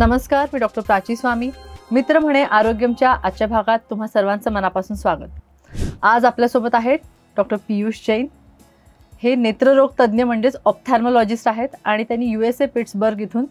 नमस्कार, मी डॉक्टर प्राची स्वामी. मित्र म्हणे आरोग्यमच्या आजच्या भागात तुम्हा सर्वांचं मनापासून स्वागत. आज आपल्यासोबत आहेत डॉक्टर पियुष जैन. हे नेत्ररोग तज्ज्ञ म्हणजेच ऑप्थॅल्मॉलॉजिस्ट आहेत आणि त्यांनी USA पिट्सबर्ग इथून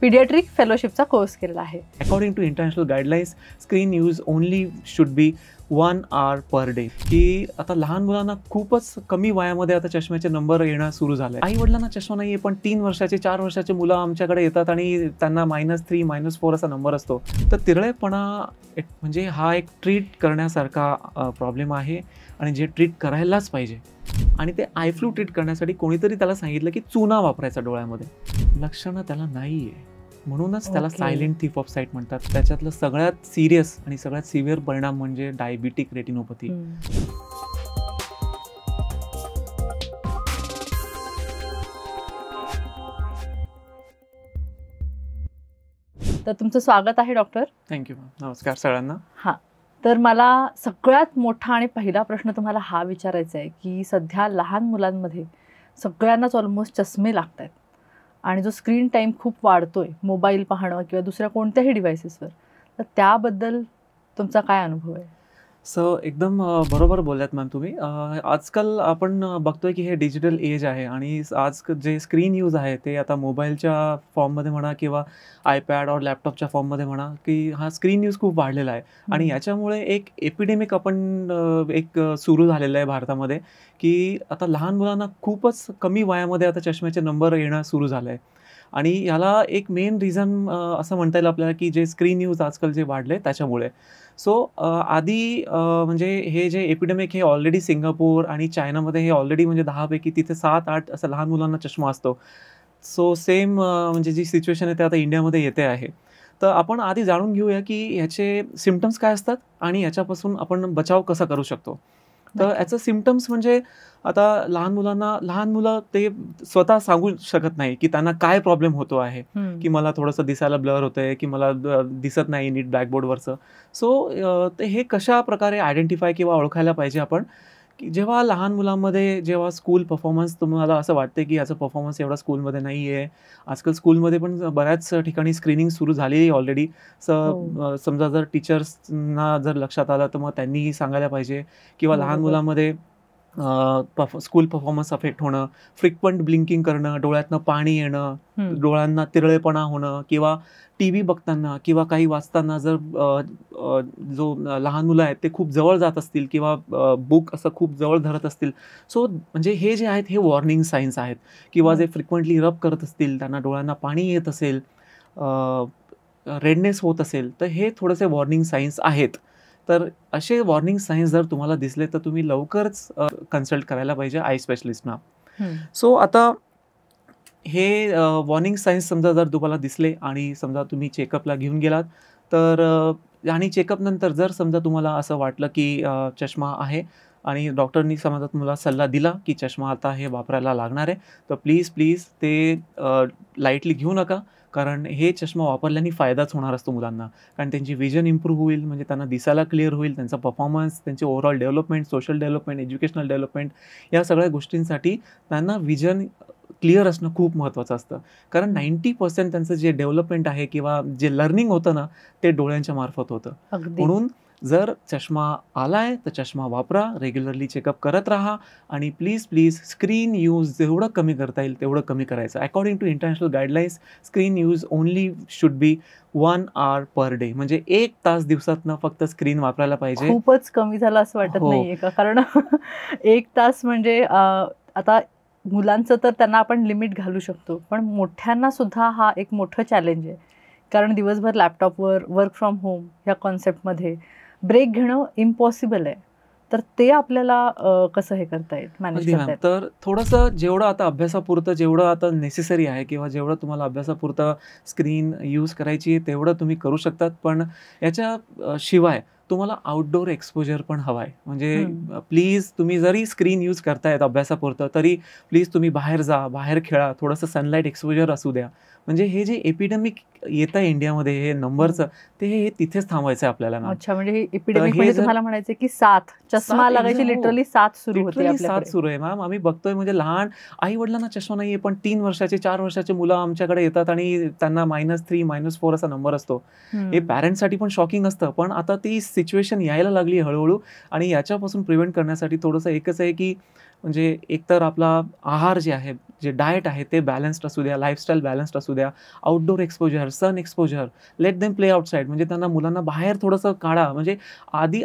पीडियाट्रिक फेलोशिपचा कोर्स केलेला आहे. According to international guidelines screen use only should be 1 hour per day. की आता लहान मुलांना खूपच कमी वयामध्ये आता चष्म्याचे नंबर येणं सुरू झालं आहे. आई वडिलांना चष्मा नाही आहे, पण 3 वर्षाचे 4 वर्षाचे मुलं आमच्याकडे येतात आणि त्यांना -3 -4 असा नंबर असतो. तर तिरळेपणा म्हणजे हा एक ट्रीट करण्यासारखा प्रॉब्लेम आहे आणि जे ट्रीट करायलाच पाहिजे. आणि ते आय फ्लू ट्रीट करण्यासाठी कोणीतरी त्याला सांगितलं की चुना वापरायचा डोळ्यामध्ये. लक्षणं त्याला नाही आहे, म्हणूनच त्याला सायलेंट थीफ ऑफ साईट म्हणतात. त्याच्यातलं सगळ्यात सिरियस आणि सगळ्यात सिव्हिअर परिणाम म्हणजे डायबिटिक रेटिनोपॅथी. तर तुमचं स्वागत आहे डॉक्टर. थँक्यू. नमस्कार सगळ्यांना. हां, तर मला सगळ्यात मोठा आणि पहिला प्रश्न तुम्हाला हा विचारायचा आहे की सध्या लहान मुलांमध्ये सगळ्यांनाच ऑलमोस्ट चष्मे लागत आहेत आणि जो स्क्रीन टाईम खूप वाढतोय, मोबाईल पाहणं किंवा दुसऱ्या कोणत्याही डिव्हाइसेसवर, तर त्याबद्दल तुमचा काय अनुभव आहे? एकदम बरोबर बोललात मॅम तुम्ही. आजकाल आपण बघतोय की हे डिजिटल एज आहे आणि आज जे स्क्रीन यूज आहे ते आता मोबाईलच्या फॉर्ममध्ये म्हणा किंवा आयपॅड और लॅपटॉपच्या फॉर्ममध्ये म्हणा की हा स्क्रीन यूज खूप वाढलेला आहे. आणि याच्यामुळे एक एपिडेमिक एक सुरू झालेलं आहे भारतामध्ये की आता लहान मुलांना खूपच कमी वयामध्ये आता चष्म्याचे नंबर येणं सुरू झालं आहे. आणि याला एक मेन रिझन असं म्हणता येईल आपल्याला की जे स्क्रीन यूज आजकाल जे वाढले त्याच्यामुळे. आधी म्हणजे हे जे एपिडेमिक हे ऑलरेडी सिंगापूर आणि चायनामध्ये हे ऑलरेडी म्हणजे 10 पैकी तिथे 7-8 असं लहान मुलांना चष्मा असतो. सेम म्हणजे जी सिच्युएशन आहे ते आता इंडियामध्ये येते आहे. तर आपण आधी जाणून घेऊया की ह्याचे सिम्पटम्स काय असतात आणि याच्यापासून आपण बचाव कसा करू शकतो. तर याचं सिम्पटम्स म्हणजे आता लहान मुलं ते स्वतः सांगू शकत नाही की त्यांना काय प्रॉब्लेम होतो आहे, की मला थोडंसं दिसायला ब्लर होतंय की मला दिसत नाही नीट ब्लॅकबोर्डवरचं. ते हे कशा प्रकारे आयडेंटिफाय किंवा ओळखायला पाहिजे आपण, की जेव्हा लहान मुलांमध्ये जेव्हा स्कूल परफॉर्मन्स तुम्हाला असं वाटते की याचा परफॉर्मन्स एवढा स्कूलमध्ये नाही आहे. आजकाल स्कूलमध्ये पण बऱ्याच ठिकाणी स्क्रीनिंग सुरू झाली आहे ऑलरेडी. समजा जर टीचर्सना जर लक्षात आलं तर मग त्यांनीही सांगायला पाहिजे. किंवा लहान मुलांमध्ये स्कूल परफॉर्मन्स अफेक्ट होणं, फ्रिक्वेंट ब्लिंकिंग करणं, डोळ्यातनं पाणी येणं, डोळ्यांना तिरळेपणा होणं किंवा TV बघताना किंवा काही वाचताना जर जो लहान मुलं आहेत ते खूप जवळ जात असतील किंवा बुक असं खूप जवळ धरत असतील, म्हणजे हे जे आहेत हे वॉर्निंग साईन्स आहेत. किंवा जे फ्रिक्वेंटली रब करत असतील, त्यांना डोळ्यांना पाणी येत असेल, रेडनेस होत असेल, तर हे थोडेसे वॉर्निंग साईन्स आहेत. तर असे वॉर्निंग साईन्स जर तुम्हाला दिसले तर तुम्ही लवकरच कन्सल्ट करायला पाहिजे आय स्पेशलिस्टना. आता हे वॉर्निंग साईन्स समजा जर तुम्हाला दिसले आणि समजा तुम्ही चेकअपला घेऊन गेलात तर आणि चेकअप नंतर जर समजा तुम्हाला असं वाटलं की चष्मा आहे आणि डॉक्टरनी समजा तुम्हाला सल्ला दिला की चष्मा आता हे वापरायला लागणार आहे, तर प्लीज ते लाईटली घेऊ नका. कारण हे चष्मा वापरल्याने फायदाच होणार असतो मुलांना. कारण त्यांची विजन इम्प्रूव्ह होईल, म्हणजे त्यांना दिसायला क्लिअर होईल, त्यांचा परफॉर्मन्स, त्यांचे overall development, social development, educational development, या सगळ्या गोष्टींसाठी त्यांना विजन क्लिअर असणं खूप महत्त्वाचं असतं. कारण 90% त्यांचं जे डेव्हलपमेंट आहे किंवा जे लर्निंग होतं ना ते डोळ्यांच्या मार्फत होतं. म्हणून जर चष्मा आलाय तर चष्मा वापरा, रेग्युलरली चेकअप करत राहा आणि प्लीज स्क्रीन यूज जेवढं कमी करता येईल तेवढं कमी करायचं. According to international guidelines screen use only should be 1 hour per day. म्हणजे 1 तास दिवसातनं फक्त स्क्रीन वापरायला पाहिजे. खूपच कमी झालं असं वाटत नाहीये का? कारण 1 तास म्हणजे आता मुलांचं तर त्यांना आपण लिमिट घालू शकतो, पण मोठ्यांना सुद्धा हा एक मोठं चॅलेंज आहे. कारण दिवसभर लॅपटॉपवर वर्क फ्रॉम होम ह्या कॉन्सेप्टमध्ये ब्रेक घेणं इम्पॉसिबल आहे. तर ते आपल्याला कसं हे करता येईल, मॅनेज करता येईल? तर थोडंसं जेवढं आता अभ्यासापुरतं जेवढं आता नेसेसरी आहे किंवा जेवढं तुम्हाला अभ्यासापुरतं स्क्रीन यूज करायची आहे तेवढं तुम्ही करू शकतात. पण याच्या शिवाय तुम्हाला आउटडोर एक्सपोजर पण हवा आहे. म्हणजे हम्म. प्लीज तुम्ही जरी स्क्रीन यूज करतायत अभ्यासापुरतं, तरी प्लीज तुम्ही बाहेर जा, बाहेर खेळा, थोडंसं सनलाईट एक्सपोजर असू द्या. म्हणजे हे जे एपिडेमिक येतं आहे इंडियामध्ये हे नंबरचं, ते हे तिथेच थांबायचं आहे आपल्याला मॅम. अच्छा, म्हणजे ही एपिडेमिक हे म्हणजे जर तुम्हाला म्हणायचं की साथ चष्मा 7 लागायची हो. लिटरली साथ सुरू होते लिटरली 7 आपल्याकडे. सुरू आहे मॅम. आम्ही बघतोय म्हणजे लहान आई-वडिलांना चष्मा नाहीये, पण 3 वर्षाचे, 4 वर्षाचे मुलं आमच्याकडे येतात आणि त्यांना -3, -4 असा नंबर असतो. हे पॅरेंट्ससाठी पण शॉकिंग असतं. पण आता ती सिच्युएशन यायला लागली आहे हळू-हळू आणि याच्यापासून प्रिव्हेंट करण्यासाठी थोडंसं एकच आहे की म्हणजे एकतर आपला आहार जे आहे, जे डाएट आहे ते बॅलन्स्ड असू द्या, लाईफस्टाईल बॅलन्स्ड असू द्या, outdoor exposure, sun exposure, let them play outside. म्हणजे त्यांना मुलांना बाहेर थोडंसं काढा. म्हणजे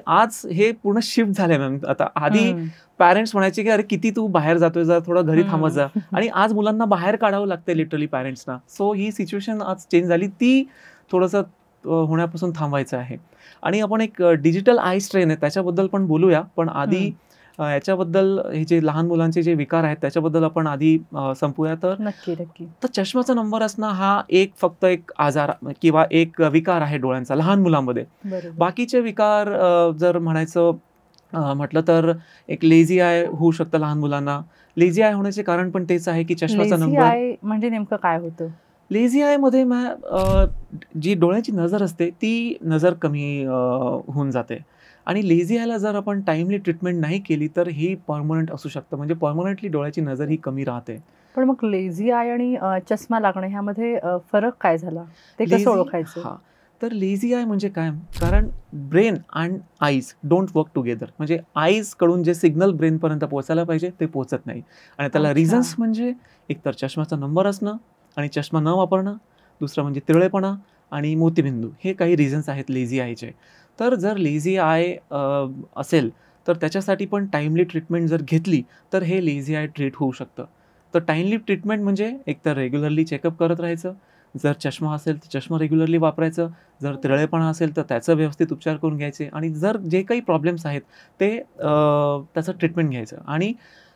आज हे पूर्ण शिफ्ट झालंय मॅम. आता आधी पॅरेंट्स म्हणायचे की अरे किती तू बाहेर जातोय, जरा थोडं घरी थांबत जा. आणि आज मुलांना बाहेर काढावं लागतंय लिटरली पॅरेंट्सना. सो ही सिच्युएशन आज चेंज झाली. ती थोडंसं होण्यापासून थांबायचं आहे. आणि आपण एक डिजिटल आय स्ट्रेन आहे त्याच्याबद्दल पण बोलूया. पण आधी याच्याबद्दल हे जे लहान मुलांचे जे विकार आहेत त्याच्याबद्दल आपण आधी संपूया. नक्की नक्की. तर चष्म्याचा नंबर असणं हा फक्त एक आजार किंवा एक विकार आहे डोळ्यांचा लहान मुलांमध्ये. बरोबर. बाकीचे विकार जर म्हणायचं म्हटलं तर एक लेझी आय होऊ शकतं लहान मुलांना. लेझी आय होण्याचे कारण पण तेच आहे की चष्म्याचा लेझी नंबर. आय म्हणजे नेमकं काय होतं? लेझी आयमध्ये जी डोळ्याची नजर असते ती नजर कमी होऊन जाते. आणि लेझी आयला जर आपण टाइमली ट्रीटमेंट नाही केली तर ही परमनंट असू शकतं. म्हणजे परमनंटली डोळ्याची नजर ही कमी राहते. पण मग लेझी आय आणि चष्मा लागणं ह्यामध्ये फरक काय झाला? ते कसं लेझी ओळखायचं? हां. तर लेझी आय म्हणजे काय? कारण brain and eyes don't work together. म्हणजे आईजकडून जे सिग्नल ब्रेनपर्यंत पोहोचायला पाहिजे ते पोहोचत नाही. आणि त्याला अच्छा. रिझन्स म्हणजे एकतर चष्म्याचा नंबर असणं आणि चष्मा न वापरणं, दुसरं म्हणजे तिरळेपणा आणि मोतीबिंदू. हे काही रिझन्स आहेत लेझी आयचे. तर जर लेझी आय असेल तर त्याच्यासाठी पण टाईमली ट्रीटमेंट जर घेतली तर हे लेझी आय ट्रीट होऊ शकतं. तर टाईमली ट्रीटमेंट म्हणजे एकतर रेग्युलरली चेकअप करत राहायचं. जर चष्मा असेल तर चष्मा रेग्युलरली वापरायचं. जर तिरळेपणा असेल तर त्याचा व्यवस्थित उपचार करून घ्यायचे आणि जर जे काही प्रॉब्लेम्स आहेत ते त्याचं ट्रीटमेंट घ्यायचं. आणि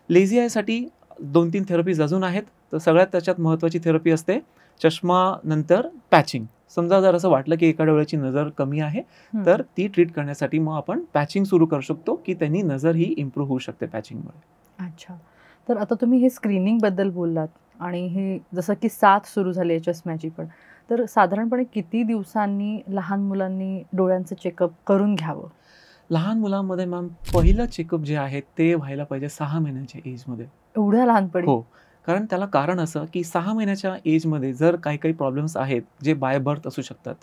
लेझी आयसाठी 2-3 थेरपीज अजून आहेत. तर सगळ्यात त्याच्यात महत्त्वाची थेरपी असते चष्मा नंतर पॅचिंग. समजा जर असं वाटलं की एका डोळ्याची नजर कमी आहे तर ती ट्रीट करण्यासाठी मग आपण पॅचिंग सुरू करू शकतो की त्यांनी नजर ही इम्प्रूव्ह होऊ शकते पॅचिंगमुळे. अच्छा. तर आता तुम्ही हे स्क्रीनिंगबद्दल बोललात आणि हे जसं की साथ सुरू झाली आहे चष्म्याची पण. तर साधारणपणे किती दिवसांनी लहान मुलांनी डोळ्यांचं चेकअप करून घ्यावं? लहान मुलांमध्ये मॅम पहिलं चेकअप जे आहे ते व्हायला पाहिजे 6 महिन्याच्या एजमध्ये. एवढ्या लहानपणी? हो. कारण कारण असं की 6 महिन्याच्या एजमध्ये जर काही प्रॉब्लेम्स आहेत जे बाय बर्थ असू शकतात.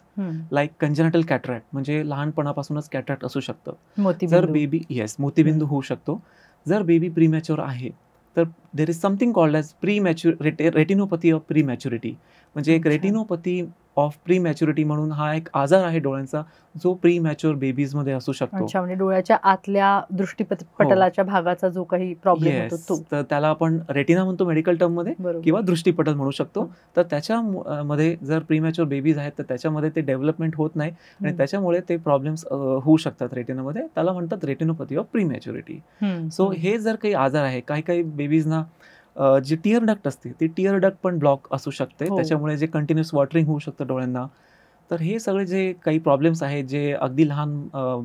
लाइक कंजेनिटल कॅटरॅक्ट म्हणजे लहानपणापासूनच कॅटरॅक्ट असू शकतं. जर मोतीबिंदू. बेबी मोतीबिंदू होऊ शकतो. जर बेबी प्रीमॅच्युअर आहे तर there is something called as retinopathy of prematurity. म्हणजे एक अच्छा. रेटिनोपॅथी ऑफ प्रीमॅच्युरिटी म्हणून हा एक आजार आहे डोळ्यांचा जो प्रीमॅच्युअर बेबीजमध्ये असू शकतो. अच्छा, म्हणजे डोळ्याच्या आतल्या दृष्टिपटलाच्या भागाचा जो काही प्रॉब्लेम होतो येस. तो. तर त्याला आपण रेटिना म्हणतो मेडिकल टर्ममध्ये बरोबर. किंवा दृष्टिपटल म्हणू शकतो. तर त्याच्या जर प्रीमॅच्युअर बेबीज आहेत तर त्याच्यामध्ये ते डेव्हलपमेंट होत नाही आणि त्याच्यामुळे ते प्रॉब्लेम्स होऊ शकतात रेटिनामध्ये. त्याला म्हणतात रेटिनोपॅथी ऑफ प्रीमॅच्युरिटी. सो हे जर काही आजार आहे काही बेबीजना जी टिअर डक्ट असते ती टिअर डक्ट पण ब्लॉक असू शकते. हो. त्याच्यामुळे जे कंटिन्युअस वॉटरिंग होऊ शकतं डोळ्यांना. तर हे सगळे जे काही प्रॉब्लेम्स आहेत जे अगदी लहान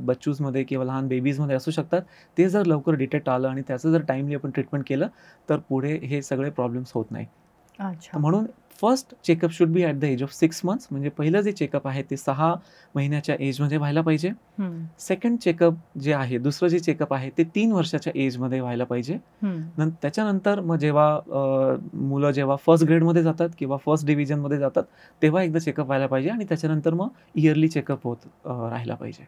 बच्चूजमध्ये किंवा लहान बेबीजमध्ये असू शकतात ते जर लवकर डिटेक्ट आलं आणि त्याचं जर टाईमली आपण ट्रीटमेंट केलं तर पुढे हे सगळे प्रॉब्लेम्स होत नाही. अच्छा. म्हणून first checkup should be at the age of 6 months. म्हणजे पहिलं जे चेकअप आहे ते 6 महिन्याच्या एजमध्ये व्हायला पाहिजे. सेकंड चेकअप जे आहे दुसरं जे चेकअप आहे ते 3 वर्षाच्या एजमध्ये व्हायला पाहिजे. त्याच्यानंतर मग मुलं जेव्हा फर्स्ट ग्रेडमध्ये जातात किंवा फर्स्ट डिव्हिजनमध्ये जातात तेव्हा एकदा चेकअप व्हायला पाहिजे आणि त्याच्यानंतर मग इयरली चेकअप होत राहिला पाहिजे.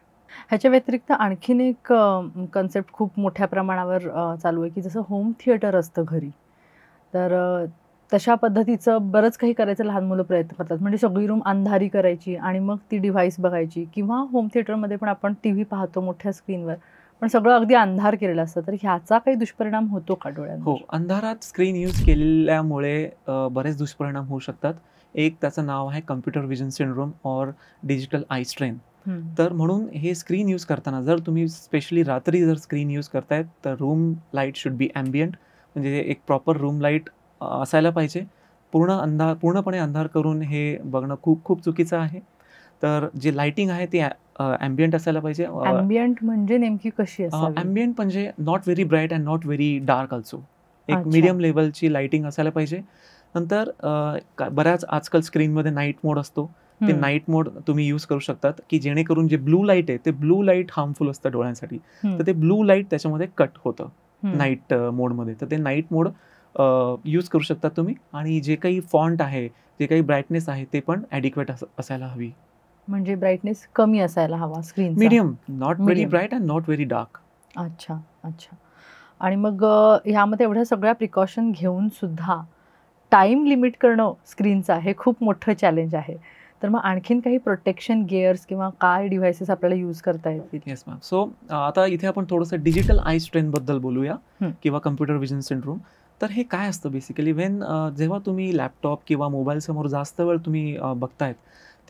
ह्याच्या व्यतिरिक्त आणखीन एक कन्सेप्ट खूप मोठ्या प्रमाणावर चालू आहे की जसं होम थिएटर असतं घरी. तर तशा पद्धतीचं बरंच काही करायचं लहान मुलं प्रयत्न करतात. म्हणजे सगळी रूम अंधारी करायची आणि मग ती डिव्हाइस बघायची किंवा होम थिएटरमध्ये पण आपण टीव्ही पाहतो मोठ्या स्क्रीनवर. पण सगळं अगदी अंधार केलेलं असतं. तर ह्याचा काही दुष्परिणाम होतो का डोळ्यांवर? हो, अंधारात स्क्रीन यूज केल्यामुळे बरेच दुष्परिणाम होऊ शकतात. एक त्याचं नाव आहे computer vision syndrome or digital I strain. तर म्हणून हे स्क्रीन यूज करताना जर तुम्ही स्पेशली रात्री जर स्क्रीन यूज करतायत तर room light should be ambient. म्हणजे एक प्रॉपर रूम लाईट असायला पाहिजे. पूर्णपणे अंधार करून हे बघणं खूप चुकीचं आहे. तर जे लाइटिंग आहे ती ॲम्बियंट असायला पाहिजे. ॲम्बियंट म्हणजे नेमकी कशी असावी? ॲम्बियंट म्हणजे not very bright and not very dark also. एक अच्छा. मीडियम लेव्हलची लाइटिंग असायला पाहिजे. नंतर बऱ्याच आजकाल स्क्रीनमध्ये नाईट मोड असतो. ते हम्म, नाईट मोड तुम्ही यूज करू शकतात, की जेणेकरून जे ब्लू लाईट आहे ते ब्लू लाईट हार्मफुल असतं डोळ्यांसाठी. तर ते ब्लू लाईट त्याच्यामध्ये कट होतं नाईट मोडमध्ये. तर ते नाईट मोड यूज करू शकता तुम्ही. आणि जे काही फॉन्ट आहे, जे काही ब्राईटनेस आहे ते पण ॲडिक्वेट असायला हवी. म्हणजे ब्राईटनेस कमी असायला हवा स्क्रीनचा. Medium, not very Medium. Bright and not very dark. अच्छा अच्छा. आणि मग ह्यामध्ये एवढ्या सगळ्या प्रिकॉशन घेऊन सुद्धा टाइम लिमिट करणं स्क्रीनचा हे खूप मोठं चॅलेंज आहे. तर मग आणखीन काही प्रोटेक्शन गिअर्स किंवा काय डिव्हाइसेस आपल्याला यूज करता येतील? Yes ma'am. सो आता इथे आपण थोडंसं डिजिटल आय स्ट्रेनबद्दल बोलूया, किंवा कम्प्युटर विजन सिंड्रोम. तर हे काय असतं बेसिकली, जेव्हा तुम्ही लॅपटॉप किंवा मोबाईलसमोर जास्त वेळ तुम्ही बघतायत,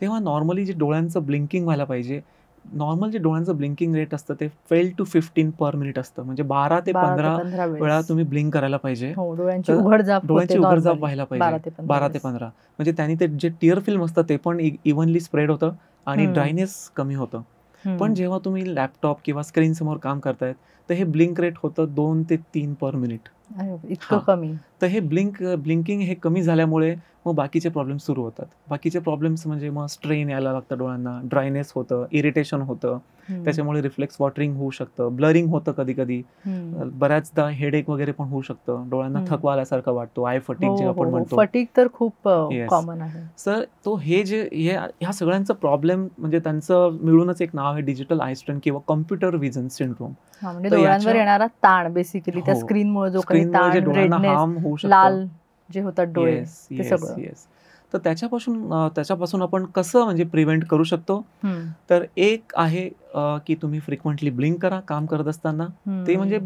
तेव्हा नॉर्मली जे डोळ्यांचं ब्लिंकिंग व्हायला पाहिजे, नॉर्मल जे डोळ्यांचं ब्लिंकिंग रेट असतं ते 12 to 15 पर मिनिट असतं. म्हणजे 12 ते 15 वेळा तुम्ही ब्लिंक करायला पाहिजे. हो, डोळ्यांची तर उघडझाप डोळ्यांची होते उघडझाप normally. व्हायला 12 पाहिजे ते 15 12 ते वेळेस. 15. म्हणजे त्यांनी ते जे टिअर फिल्म असतं ते पण इव्हनली स्प्रेड होतं आणि हम्म. ड्रायनेस कमी होतं. हम्म. पण जेव्हा तुम्ही लॅपटॉप किंवा स्क्रीन समोर काम करतायत तर हे ब्लिंक रेट होतं 2 ते 3 पर मिनिट. अरे बापरे, इतकं हां. कमी? तर हे ब्लिंकिंग हे कमी झाल्यामुळे मग बाकीचे प्रॉब्लेम्स सुरू होतात. बाकीचे प्रॉब्लेम्स म्हणजे मग स्ट्रेन यायला लागतं डोळ्यांना, ड्रायनेस होतं, इरिटेशन होतं. त्याच्यामुळे रिफ्लेक्स वॉटरिंग होऊ शकतं, ब्लरिंग होतं कधी-कधी. बऱ्याचदा हेडेक वगैरे पण होऊ शकतं. डोळ्यांना थकवा आल्यासारखा वाटतो, आय फटीग जे आपण म्हणतो. फटीग तर खूप Yes. कॉमन आहे. सर ह्या सगळ्यांचं प्रॉब्लेम म्हणजे त्यांचं मिळूनच एक नाव आहे डिजिटल आय स्ट्रेन किंवा कॉम्प्युटर विजन सिंड्रोम. हा, म्हणजे तर डोळ्यांवर याच्या- येणारा ताण बेसिकली त्या हो. स्क्रीनमुळे जो काही स्क्रीनमुळे जे ताण, डोळ्यांना रेडनेस, हार्म होऊ शकतं. लाल जे होतात डोळे, येस ते येस सगळं. येस. तर त्याच्यापासून आपण कसं म्हणजे प्रिव्हेंट करू शकतो? हम्म. तर एक आहे की तुम्ही फ्रिक्वेंटली ब्लिंक करा काम करत असताना. ते म्हणजे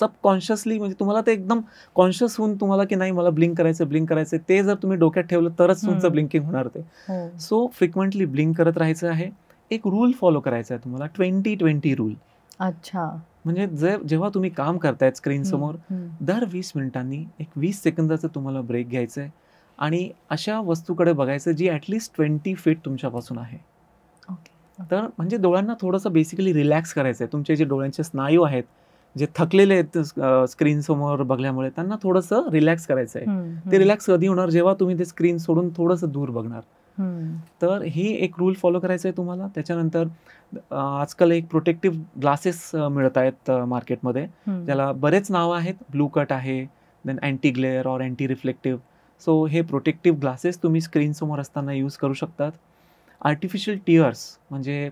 सबकॉन्शियसली, म्हणजे तुम्हाला ते एकदम कॉन्शियस होऊन तुम्हाला की नाही मला ब्लिंक करायचं ते जर तुम्ही डोक्यात ठेवलं तरच तुमचं ब्लिंकिंग होणार ते. हो. सो फ्रिक्वेंटली ब्लिंक करत राहायचं आहे. एक रूल फॉलो करायचा आहे तुम्हाला, 20-20 रूल. अच्छा. म्हणजे जेव्हा तुम्ही काम करतायत स्क्रीन समोर, दर 20 मिनिटांनी एक 20 सेकंदाचं तुम्हाला ब्रेक घ्यायचं आहे आणि अशा वस्तूकडे बघायचं जी ॲटलिस्ट 20 फीट तुमच्यापासून आहे. ओके. तर म्हणजे डोळ्यांना थोडंसं बेसिकली रिलॅक्स करायचं आहे. तुमचे जे डोळ्यांचे स्नायू आहेत, जे थकलेले आहेत स्क्रीन समोर बघल्यामुळे, त्यांना थोडंसं रिलॅक्स करायचं आहे. ते रिलॅक्स कधी होणार? जेव्हा तुम्ही ते स्क्रीन सोडून थोडंसं दूर बघणार. तर ही एक रूल फॉलो करायचं आहे तुम्हाला. त्याच्यानंतर आजकाल एक प्रोटेक्टिव्ह ग्लासेस मिळत आहेत मार्केटमध्ये, ज्याला बरेच नावं आहेत. ब्लू कट आहे, देन अँटी ग्लेअर और अँटी रिफ्लेक्टिव्ह. सो हे प्रोटेक्टिव्ह ग्लासेस तुम्ही स्क्रीन समोर असताना यूज करू शकतात. आर्टिफिशियल टिअर्स म्हणजे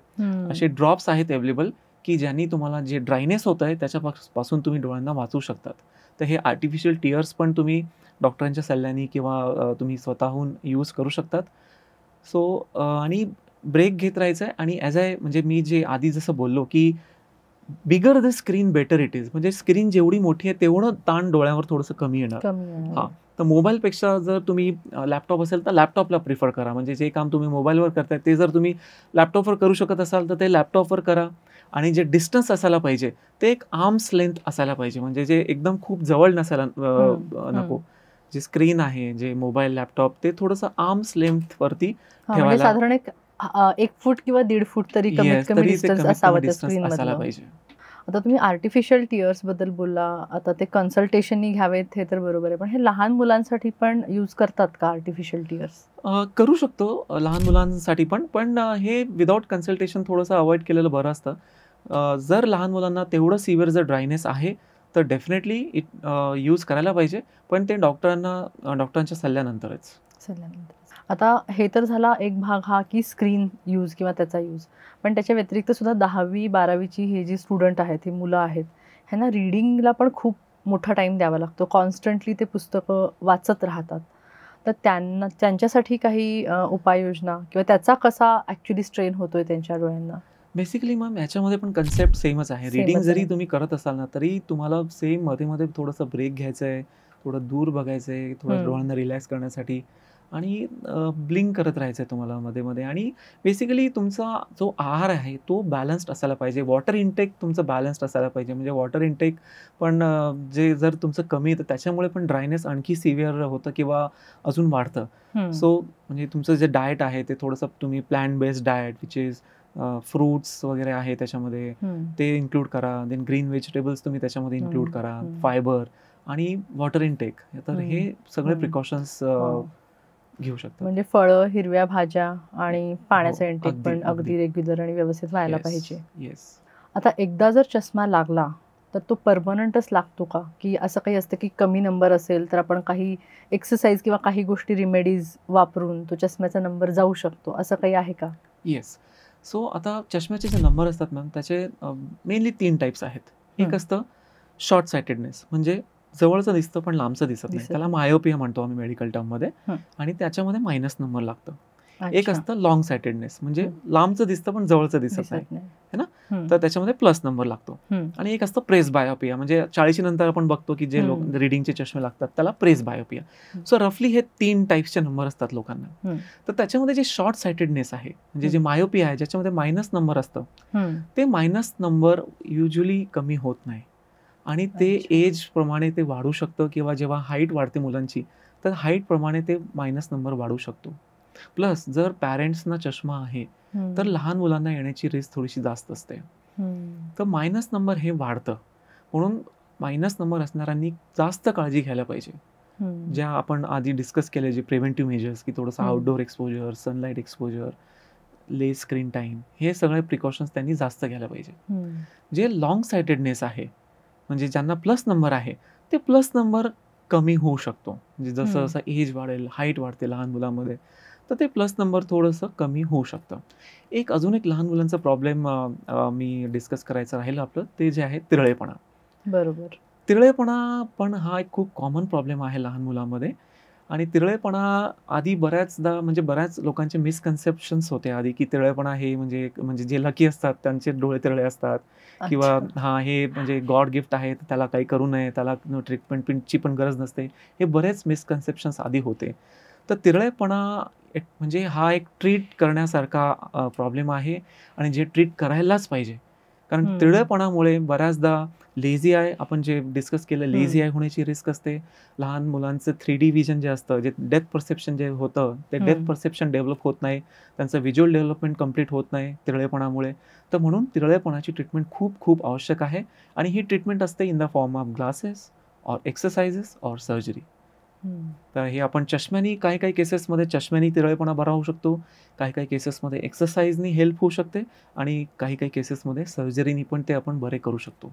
असे ड्रॉप्स आहेत अवेलेबल की ज्यांनी तुम्हाला जे ड्रायनेस होत आहे त्याच्यापासून तुम्ही डोळ्यांना वाचवू शकतात. तर हे आर्टिफिशियल टिअर्स पण तुम्ही डॉक्टरांच्या सल्ल्याने किंवा तुम्ही स्वतःहून यूज करू शकतात. सो आणि ब्रेक घेत राहायचं आहे. आणि म्हणजे मी जे आधी जसं बोललो की bigger the screen better it is. म्हणजे स्क्रीन जेवढी मोठी आहे तेवढं ताण डोळ्यावर थोडंसं कमी येणार. हां. तर मोबाईलपेक्षा जर तुम्ही लॅपटॉप असेल तर लॅपटॉपला प्रिफर करा. म्हणजे जे काम तुम्ही मोबाईलवर करताय ते जर तुम्ही लॅपटॉपवर करू शकत असाल तर ते लॅपटॉपवर करा. आणि जे डिस्टन्स असायला पाहिजे ते एक आर्म्स लेंथ असायला पाहिजे. म्हणजे जे एकदम खूप जवळ नसायला नको. जे स्क्रीन आहे, जे मोबाईल, लॅपटॉप, ते थोडंसं आर्म्स लेंथवरती ठेवायला. साधारण 1 फूट किंवा 1.5 फूट तरी कमीत कमी डिस्टन्स असावं त्या स्क्रीन असायला मधलं. पाहिजे. आता तुम्ही आर्टिफिशियल टिअर्स बद्दल बोलला. आता ते कन्सल्टेशननी घ्यावेत हे तर बरोबर आहे, पण हे लहान मुलांसाठी पण यूज करतात का आर्टिफिशियल टिअर्स? करू शकतो लहान मुलांसाठी पण हे विदाउट कन्सल्टेशन थोडंसं अवॉइड केलेलं बरं असतं. जर लहान मुलांना तेवढं सिव्हिअर जर ड्रायनेस आहे तर डेफिनेटली यूज करायला पाहिजे, पण ते डॉक्टरांच्या सल्ल्यानंतरच. आता हे तर झाला एक भाग हा की स्क्रीन यूज किंवा त्याचा यूज, पण त्याच्या व्यतिरिक्त सुद्धा 10वी-12वीची हे जी स्टुडंट आहेत, ही मुलं आहेत, ह्यांना रीडिंगला पण खूप मोठा टाईम द्यावा लागतो. कॉन्स्टंटली ते पुस्तकं वाचत राहतात. तर त्यांच्यासाठी काही उपाययोजना किंवा त्याचा कसा ॲक्च्युली स्ट्रेन होतोय त्यांच्या डोळ्यांना? बेसिकली मॅम याच्यामध्ये पण कन्सेप्ट सेमच आहे. रीडिंग जरी तुम्ही करत असाल ना तरी तुम्हाला सेम मध्ये थोडंसं ब्रेक घ्यायचं आहे, थोडं दूर बघायचं आहे, थोडं डोळ्यांना रिलॅक्स करण्यासाठी. आणि ब्लिंक करत राहायचं आहे तुम्हाला मध्ये-मध्ये आणि बेसिकली तुमचा जो आहार आहे तो बॅलन्स्ड असायला पाहिजे. वॉटर इंटेक तुमचं बॅलन्स्ड असायला पाहिजे. म्हणजे वॉटर इंटेक पण जे जर तुमचं कमी आहे तर त्याच्यामुळे पण ड्रायनेस आणखी सिव्हिअर होतं किंवा अजून वाढतं. सो म्हणजे तुमचं जे डाएट आहे ते थोडंसं तुम्ही plant based diet which is fruits वगैरे आहे त्याच्यामध्ये ते इन्क्लूड करा. देन ग्रीन व्हेजिटेबल्स तुम्ही त्याच्यामध्ये इन्क्लूड करा. फायबर आणि वॉटर इंटेक. तर हे सगळे प्रिकॉशन्स घेऊ शकता. म्हणजे फळं, हिरव्या भाज्या आणि पाण्याचा इंटेक अगदी, पण अगदी अगदी. रेग्युलर आणि व्यवस्थित व्हायला येस, पाहिजे. येस. आता एकदा जर चष्मा लागला तर तो परमनंटच लागतो का? की असं काही असतं की कमी नंबर असेल तर आपण काही एक्सरसाइज किंवा काही गोष्टी रिमेडीज वापरून तो चष्म्याचा नंबर जाऊ शकतो, असं काही आहे का? येस. सो आता चष्म्याचे जे नंबर असतात मॅम त्याचे मेनली 3 टाइप्स आहेत. एक असतं शॉर्ट साइटेडनेस म्हणजे जवळचं दिसतं पण लांबचं दिसत नाही. दिसत त्याला नाही. मायोपिया म्हणतो आम्ही मेडिकल टर्ममध्ये आणि त्याच्यामध्ये मायनस नंबर लागतं. एक असतं लॉंग साइटेडनेस म्हणजे लांबचं दिसतं पण जवळचं दिसत नाही. है ना? तर त्याच्यामध्ये प्लस नंबर लागतो. आणि एक असतं प्रेस बायोपिया म्हणजे 40 नंतर आपण बघतो की जे लोक रिडिंगचे चष्मे लागतात त्याला प्रेस बायोपिया. सो रफली हे 3 टाइप्सचे नंबर असतात लोकांना. तर त्याच्यामध्ये जे शॉर्ट साइटेडनेस आहे म्हणजे जे मायोपिया आहे ज्याच्यामध्ये मायनस नंबर असतं ते मायनस नंबर युज्युअली कमी होत नाही आणि ते एज प्रमाणे ते वाढू शकतं किंवा जेव्हा हाईट वाढते मुलांची तर हाईट प्रमाणे ते मायनस नंबर वाढू शकतो. प्लस जर पॅरेंट्सना चष्मा आहे तर लहान मुलांना येण्याची रिस्क थोडीशी जास्त असते. तर मायनस नंबर हे वाढतं म्हणून मायनस नंबर असणाऱ्यांनी जास्त काळजी घ्यायला पाहिजे. ज्या आपण आधी डिस्कस केले जे प्रिव्हेंटिव्ह मेजर्स की थोडंसं आउटडोर एक्सपोजर, सनलाईट एक्सपोजर, लेस स्क्रीन टाईम हे सगळे प्रिकॉशन्स त्यांनी जास्त घ्यायला पाहिजे. जे लॉंग साइटेडनेस आहे म्हणजे ज्यांना प्लस नंबर आहे ते प्लस नंबर कमी होऊ शकतो. म्हणजे जसं जसं एज वाढेल, हाईट वाढते लहान मुलांमध्ये तर ते प्लस नंबर थोडंसं कमी होऊ शकतं. अजून एक लहान मुलांचा प्रॉब्लेम मी डिस्कस करायचं राहिलं आपलं ते जे आहे तिरळेपणा. बरोबर. तिरळेपणा पण हा एक खूप कॉमन प्रॉब्लेम आहे लहान मुलांमध्ये आणि तिरळेपणा आधी बऱ्याचदा म्हणजे बऱ्याच लोकांचे मिसकन्सेप्शन्स होते आधी की तिरळेपणा हे म्हणजे जे लकी असतात त्यांचे डोळे तिरळे असतात किंवा हे म्हणजे गॉड गिफ्ट आहे त्याला काही करू नये, त्याला ट्रीटमेंटची पण गरज नसते. हे बरेच मिसकन्सेप्शन्स आधी होते. तर तिरळेपणा म्हणजे हा एक ट्रीट करण्यासारखा प्रॉब्लेम आहे आणि जे ट्रीट करायलाच पाहिजे. कारण तिरळेपणामुळे बऱ्याचदा लेझी आय आपण जे डिस्कस केलं लेझी आय होण्याची रिस्क असते. लहान मुलांचं 3D विजन जे असतं जे डेप्थ परसेप्शन जे होतं ते डेप्थ परसेप्शन डेव्हलप होत नाही. त्यांचं व्हिज्युअल डेव्हलपमेंट कंप्लीट होत नाही तिरळेपणामुळे. तर म्हणून तिरळेपणाची ट्रीटमेंट खूप खूप आवश्यक आहे आणि ही ट्रीटमेंट असते in the form of glasses or exercises or surgery. तर हे आपण चष्म्यानी काही केसेसमध्ये चष्म्यानी तिरळेपणा बरा होऊ शकतो. काही केसेसमध्ये एक्सरसाइजनी हेल्प होऊ शकते आणि काही केसेसमध्ये सर्जरीनी पण ते आपण बरे करू शकतो.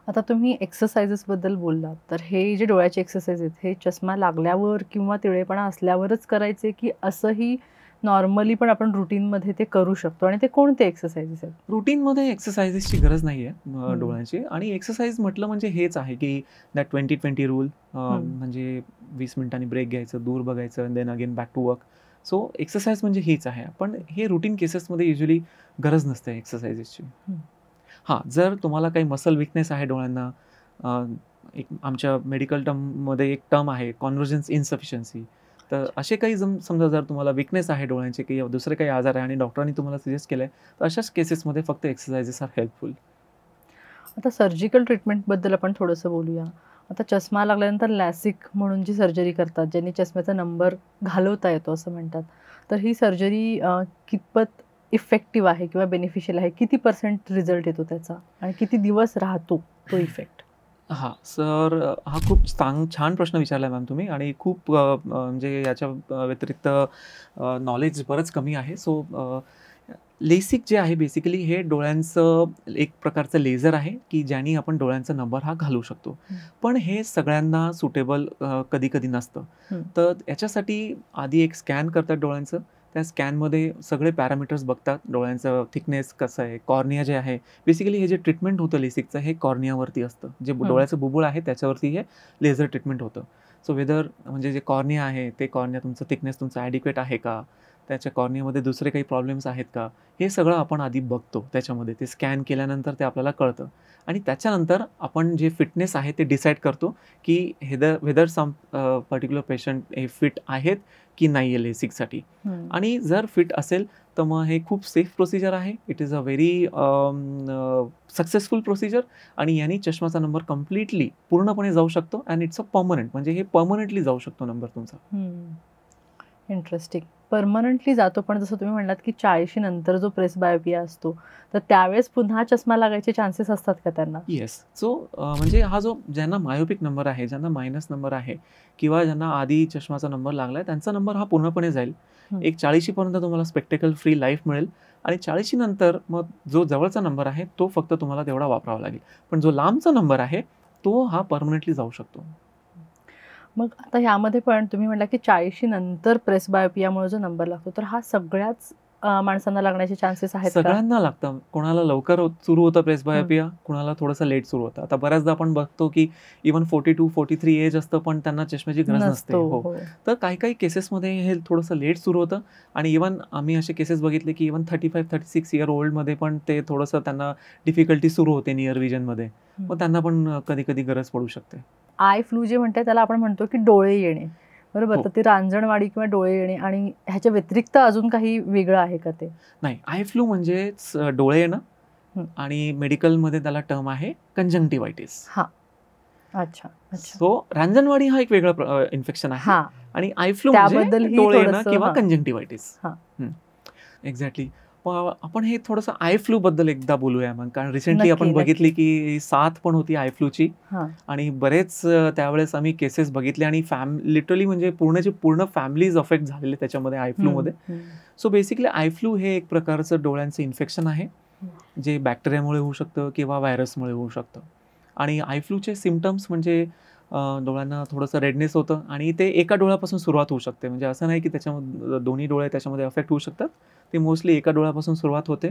आता तुम्ही एक्सरसाइजेस बद्दल बोललात तर हे जे डोळ्याचे एक्सरसाइज आहेत हे चष्मा लागल्यावर किंवा तिरळेपणा असल्यावरच करायचे की असंही नॉर्मली पण आपण रुटीनमध्ये ते करू शकतो आणि ते कोणते एक्सरसाइजेस आहेत? रुटीनमध्ये एक्सरसाइजेसची गरज नाही आहे डोळ्यांची आणि एक्सरसाइज म्हटलं म्हणजे हेच आहे की दॅट 20-20 रूल म्हणजे 20 मिनिटांनी ब्रेक घ्यायचं, दूर बघायचं, then again back to work. So exercise म्हणजे हीच आहे. पण हे रुटीन केसेसमध्ये युज्युअली गरज नसते एक्सरसाइजेसची. हां, जर तुम्हाला काही मसल विकनेस आहे डोळ्यांना एक आमच्या मेडिकल टर्ममध्ये एक टर्म आहे कॉन्व्हर्जन्स इन्सफिशियन्सी. तर असे काही समजा जर तुम्हाला विकनेस आहे डोळ्यांचे किंवा दुसरे काही आजार आहे आणि डॉक्टरांनी तुम्हाला सजेस्ट केलं आहे तर अशाच केसेसमध्ये फक्त एक्सरसाइजेस आर हेल्पफुल. आता सर्जिकल ट्रीटमेंटबद्दल आपण थोडंसं बोलूया. आता चष्मा लागल्यानंतर लॅसिक म्हणून जी सर्जरी करतात ज्यांनी चष्म्याचा नंबर घालवता येतो असं म्हणतात. तर ही सर्जरी कितपत इफेक्टिव्ह आहे किंवा बेनिफिशियल आहे? किती % रिझल्ट येतो त्याचा आणि किती दिवस राहतो तो इफेक्ट? हां, सर हा खूप छान प्रश्न विचारला मॅम तुम्ही आणि खूप म्हणजे याच्या व्यतिरिक्त नॉलेज बरंच कमी आहे. सो लेसिक जे आहे बेसिकली हे डोळ्यांचं एक प्रकारचं लेझर आहे की ज्याने आपण डोळ्यांचा नंबर हा घालवू शकतो. पण हे सगळ्यांना सुटेबल कधी-कधी नसतं. तर याच्यासाठी आधी एक स्कॅन करतात डोळ्यांचं. त्या स्कॅनमध्ये सगळे पॅरामीटर्स बघतात. डोळ्यांचं थिकनेस कसं आहे, कॉर्निया जे आहे बेसिकली हे जे ट्रीटमेंट होतं लेसिकचं हे कॉर्नियावरती असतं. जे डोळ्याचं बुबुळ आहे त्याच्यावरती हे लेझर ट्रीटमेंट होतं. सो वेदर म्हणजे जे कॉर्निया आहे ते कॉर्निया तुमचं थिकनेस तुमचं ॲडिक्वेट आहे का? त्याच्या कॉर्नियामध्ये दुसरे काही प्रॉब्लेम्स आहेत का, हे सगळं आपण आधी बघतो त्याच्यामध्ये. ते स्कॅन केल्यानंतर ते आपल्याला कळतं आणि त्याच्यानंतर आपण जे फिटनेस आहे ते डिसाईड करतो की वेदर सम पर्टिक्युलर पेशंट हे फिट आहेत की नाही आहे लेसिकसाठी. आणि जर फिट असेल तर मग हे खूप सेफ प्रोसिजर आहे. It is a very successful procedure आणि यांनी चष्माचा नंबर कम्प्लिटली पूर्णपणे जाऊ शकतो अँड इट्स अ परमनंट, म्हणजे हे परमनंटली जाऊ शकतो नंबर तुमचा. इंटरेस्टिंग. परमनंटली जातो, पण जसं तुम्ही म्हणलात की 40 नंतर जो प्रेस बायोपिया असतो तर त्यावेळेस पुन्हा चष्मा लागायचे चान्सेस असतात का त्यांना? येस. सो म्हणजे हा जो ज्यांना मायोपिक नंबर आहे, ज्यांना मायनस नंबर आहे किंवा ज्यांना आधी चष्माचा नंबर लागलाय त्यांचा नंबर हा पूर्णपणे जाईल. एक 40 पर्यंत तुम्हाला स्पेक्टेकल फ्री लाईफ मिळेल आणि 40 नंतर मग जो जवळचा नंबर आहे तो फक्त तुम्हाला तेवढा वापरावा लागेल. पण जो लांबचा नंबर आहे तो हा परमनंटली जाऊ शकतो. मग आता ह्यामध्ये पण तुम्ही म्हटला की 40 नंतर प्रेस बायोपियामुळे जो नंबर लागतो तर हा सगळ्याच माणसांना लागण्याचे चान्सेस आहेत का? सगळ्यांना लागतं. कोणाला लवकर सुरू होतं प्रेस बायोपिया, कोणाला थोडंसं लेट सुरू होतं. आता बऱ्याचदा आपण बघतो की इव्हन 42-43 एज असतं पण त्यांना चष्म्याची गरज नसते. हो. तर काही केसेसमध्ये हे थोडंसं लेट सुरू होतं आणि इव्हन आम्ही असे केसेस बघितले की इव्हन 35-36 इयर ओल्डमध्ये पण ते थोडंसं त्यांना डिफिकल्टी सुरू होते नियर विजनमध्ये. मग त्यांना पण कधी गरज पडू शकते. आय फ्लू जे म्हणते त्याला आपण म्हणतो की डोळे येणे, बरोबर? तर ती रांजणवाडी किंवा डोळे येणे आणि ह्याच्या व्यतिरिक्त अजून काही वेगळं आहे का ते? नाही, आय फ्लू म्हणजेच डोळे येणं आणि मेडिकलमध्ये त्याला टर्म आहे कंजंक्टिव्हायटिस. हा, अच्छा. सो रांजणवाडी हा एक वेगळा इन्फेक्शन आहे आणि आय फ्लू म्हणजे डोळे येणं किंवा कंजंक्टिव्हायटिस. एक्झॅक्टली. आपण हे थोडंसं आय फ्लू बद्दल एकदा बोलूया मग, कारण रिसेंटली आपण बघितली की साथ पण होती आय फ्लूची आणि बरेच त्यावेळेस आम्ही केसेस बघितले आणि लिटरली म्हणजे पूर्ण फॅमिलीज अफेक्ट झालेले त्याच्यामध्ये आय फ्लूमध्ये. सो बेसिकली आय फ्लू हे एक प्रकारचं डोळ्यांचं इन्फेक्शन आहे जे बॅक्टेरियामुळे होऊ शकतं किंवा व्हायरसमुळे होऊ शकतं. आणि आय फ्लूचे सिम्पटम्स म्हणजे डोळ्यांना थोडंसं रेडनेस होतं आणि ते एका डोळ्यापासून सुरुवात होऊ शकते. म्हणजे असं नाही की त्याच्यामध्ये दोन्ही डोळे त्याच्यामध्ये अफेक्ट होऊ शकतात. ते मोस्टली एका डोळ्यापासून सुरुवात होते.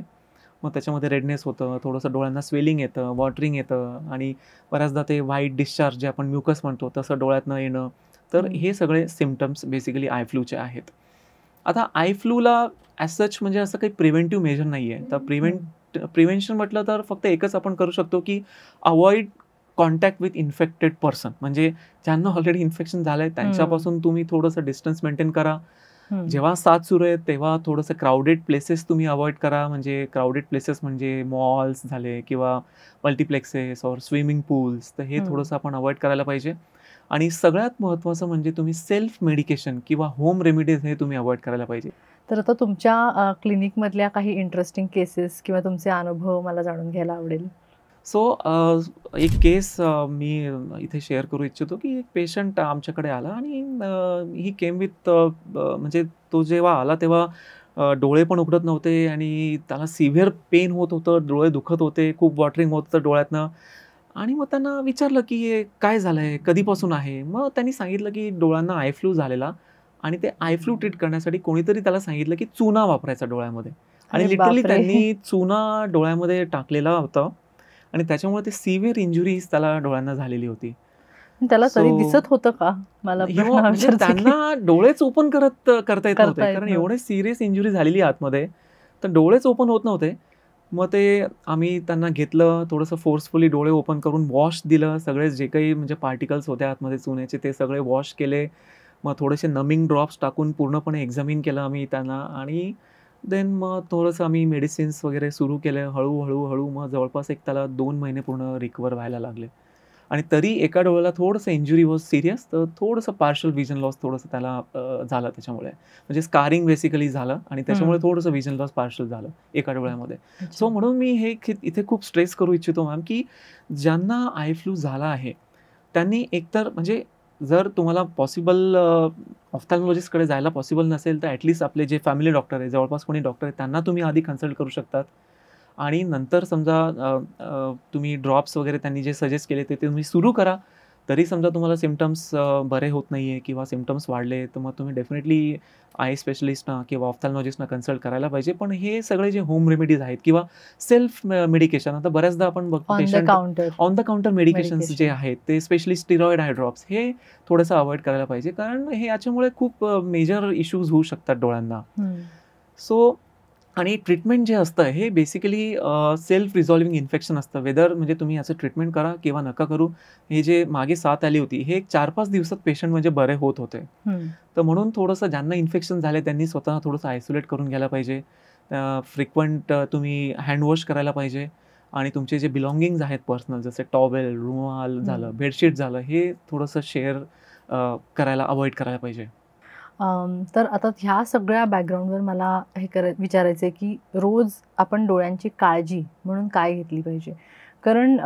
मग त्याच्यामध्ये रेडनेस होतं, थोडंसं डोळ्यांना स्वेलिंग येतं, वॉटरिंग येतं आणि बऱ्याचदा ते व्हाईट डिस्चार्ज जे आपण म्युकस म्हणतो तसं डोळ्यातनं येणं. तर हे सगळे सिम्पटम्स बेसिकली आय फ्लूचे आहेत. आता आय फ्लूला ॲज सच म्हणजे असं काही प्रिव्हेंटिव्ह मेजर नाही आहे. तर प्रिव्हेन्शन म्हटलं तर फक्त एकच आपण करू शकतो की avoid contact with infected person. म्हणजे ज्यांना ऑलरेडी इन्फेक्शन झालंय त्यांच्यापासून तुम्ही थोडंसं डिस्टन्स मेंटेन करा. जेव्हा साथ सुरू आहे तेव्हा थोडंसं क्राऊडेड प्लेसेस तुम्ही अवॉइड करा. म्हणजे क्राऊडेड प्लेसेस म्हणजे मॉल्स झाले किंवा मल्टिप्लेक्सेस और स्विमिंग पूल्स, तर हे थोडंसं आपण अवॉइड करायला पाहिजे. आणि सगळ्यात महत्त्वाचं म्हणजे तुम्ही सेल्फ मेडिकेशन किंवा होम रेमेडीज हे तुम्ही अवॉइड करायला पाहिजे. तर आता तुमच्या क्लिनिकमधल्या काही इंटरेस्टिंग केसेस किंवा तुमचे अनुभव मला जाणून घ्यायला आवडेल. सो एक केस मी इथे शेअर करू इच्छितो की एक पेशंट आमच्याकडे आला आणि ही केम विथ म्हणजे तो जेव्हा आला तेव्हा डोळे पण उघडत नव्हते आणि त्याला सिव्हिअर पेन होत होतं, डोळे दुखत होते, खूप वॉटरिंग होत होतं डोळ्यातनं. आणि मग त्यांना विचारलं की हे काय झालंय, कधीपासून आहे? मग त्यांनी सांगितलं की डोळ्यांना आय फ्लू झालेला आणि ते आय फ्लू ट्रीट करण्यासाठी कोणीतरी त्याला सांगितलं की चुना वापरायचा डोळ्यामध्ये आणि लिटरली त्यांनी चुना डोळ्यामध्ये टाकलेला होता आणि त्याच्यामुळे ते सिव्हिअर इंजुरीज त्याला डोळ्यांना झालेली होती. त्याला तरी दिसत होतं का? मला त्यांना डोळेच ओपन करता येत नव्हते कारण एवढे सिरियस इंजुरी झालेली आतमध्ये, तर डोळेच ओपन होत नव्हते. मग ते आम्ही त्यांना घेतलं, थोडंसं फोर्सफुली डोळे ओपन करून वॉश दिलं. सगळे जे काही म्हणजे पार्टिकल्स होते आतमध्ये चुन्याचे ते सगळे वॉश केले. मग थोडेसे नमिंग ड्रॉप्स टाकून पूर्णपणे एक्झामिन केलं आम्ही त्यांना आणि देन मग थोडंसं आम्ही मेडिसिन्स वगैरे सुरू केले. हळूहळू मग जवळपास एक त्याला 2 महिने पूर्ण रिकवर व्हायला लागले आणि तरी एका डोळ्याला थोडंसं इंजुरी वॉज सिरियस, तर थोडंसं पार्शल विजन लॉस थोडंसं त्याला झालं त्याच्यामुळे. म्हणजे स्कारिंग बेसिकली झालं आणि त्याच्यामुळे थोडंसं विजन लॉस पार्शल झालं एका डोळ्यामध्ये. सो म्हणून मी हे इथे खूप स्ट्रेस करू इच्छितो मॅम की ज्यांना आय फ्लू झाला आहे त्यांनी एकतर म्हणजे जर तुम्हाला पॉसिबल ऑफ्थॅल्मॉलॉजिस्टकडे जायला पॉसिबल नसेल तर ॲटलिस्ट आपले जे फॅमिली डॉक्टर आहे, जवळपास कोणी डॉक्टर आहे त्यांना तुम्ही आधी कन्सल्ट करू शकतात आणि नंतर समजा तुम्ही ड्रॉप्स वगैरे त्यांनी जे सजेस्ट केले ते तुम्ही सुरू करा. तरी समजा तुम्हाला सिम्पटम्स बरे होत नाही आहे किंवा सिम्पटम्स वाढले, तर मग तुम्ही डेफिनेटली आय स्पेशलिस्टना किंवा ऑफ्थॅल्मॉलॉजिस्टना कन्सल्ट करायला पाहिजे. पण हे सगळे जे होम रेमेडीज आहेत किंवा सेल्फ मेडिकेशन, आता बऱ्याचदा आपण बघतो on the patient counter on the counter medications जे मेडिकेशन. आहेत ते स्पेशली स्टिरॉइड आय ड्रॉप्स हे थोडंसं अवॉइड करायला पाहिजे, कारण हे याच्यामुळे खूप मेजर इश्यूज होऊ शकतात डोळ्यांना. सो आणि ट्रीटमेंट जे असतं हे बेसिकली सेल्फ रिझॉल्विंग इन्फेक्शन असतं. वेदर म्हणजे तुम्ही याचं ट्रीटमेंट करा किंवा नका करू. हे जे मागे साथ आली होती हे 4-5 दिवसात पेशंट म्हणजे बरे होत होते. तर म्हणून थोडंसं ज्यांना इन्फेक्शन झाले त्यांनी स्वतः थोडंसं आयसोलेट करून घ्यायला पाहिजे. फ्रिक्वेंट तुम्ही हँडवॉश करायला पाहिजे आणि तुमचे जे बिलॉंगिंग्स आहेत पर्सनल, जसे टॉवेल, रुमाल झालं, बेडशीट झालं, हे थोडंसं शेअर करायला अवॉइड करायला पाहिजे. तर आता ह्या सगळ्या बॅकग्राऊंडवर मला हे विचारायचं आहे की रोज आपण डोळ्यांची काळजी म्हणून काय घेतली पाहिजे? कारण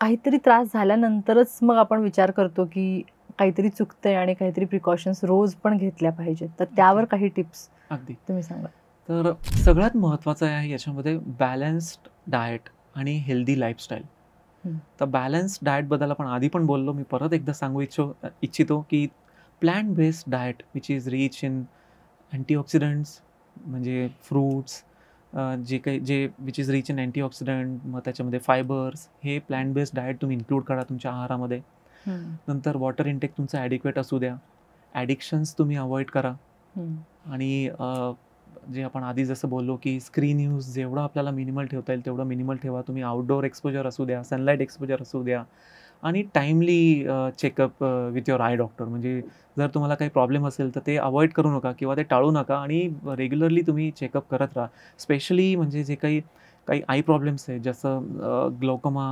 काहीतरी त्रास झाल्यानंतरच मग आपण विचार करतो की काहीतरी चुकतंय आणि काहीतरी प्रिकॉशन्स रोज पण घेतल्या पाहिजेत. तर त्यावर काही टिप्स अगदी. तुम्ही सांगा. तर सगळ्यात महत्त्वाचं आहे याच्यामध्ये बॅलन्स्ड डाएट आणि हेल्दी लाईफस्टाईल. तर बॅलन्स्ड डाएटबद्दल आपण आधी पण बोललो, मी परत एकदा सांगू इच्छितो की plant based diet which is rich in antioxidants, म्हणजे फ्रूट्स, जे which is rich in antioxidant, मग त्याच्यामध्ये फायबर्स, हे प्लांट बेस्ड डाएट तुम्ही इन्क्लूड करा तुमच्या आहारामध्ये. नंतर वॉटर इंटेक तुमचं ॲडिक्वेट असू द्या. ॲडिक्शन्स तुम्ही अवॉइड करा. आणि जे आपण आधी जसं बोललो की स्क्रीन यूज जेवढं आपल्याला मिनिमल ठेवता येईल तेवढं मिनिमल ठेवा. तुम्ही आउटडोअर एक्सपोजर असू द्या, सनलाईट एक्सपोजर असू द्या, आणि timely checkup with your I doctor. म्हणजे जर तुम्हाला काही प्रॉब्लेम असेल तर ते अवॉइड करू नका किंवा ते टाळू नका आणि रेग्युलरली तुम्ही चेकअप करत राहा. स्पेशली म्हणजे जे काही आय प्रॉब्लेम्स आहेत, जसं ग्लोकोमा